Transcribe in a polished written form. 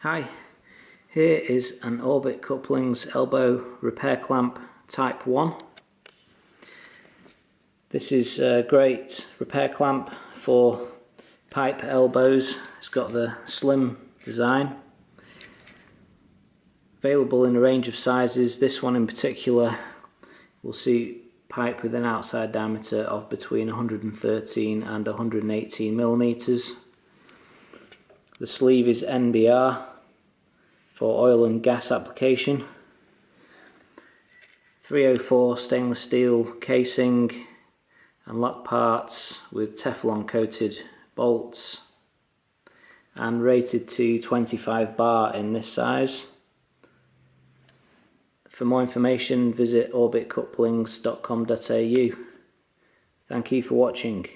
Hi, here is an Orbit Couplings elbow repair clamp type 1. This is a great repair clamp for pipe elbows. It's got the slim design. Available in a range of sizes. This one in particular will suit pipe with an outside diameter of between 113 and 118 millimeters. The sleeve is NBR for oil and gas application. 304 stainless steel casing and lock parts with Teflon coated bolts, and rated to 25 bar in this size. For more information visit orbitcouplings.com.au. Thank you for watching.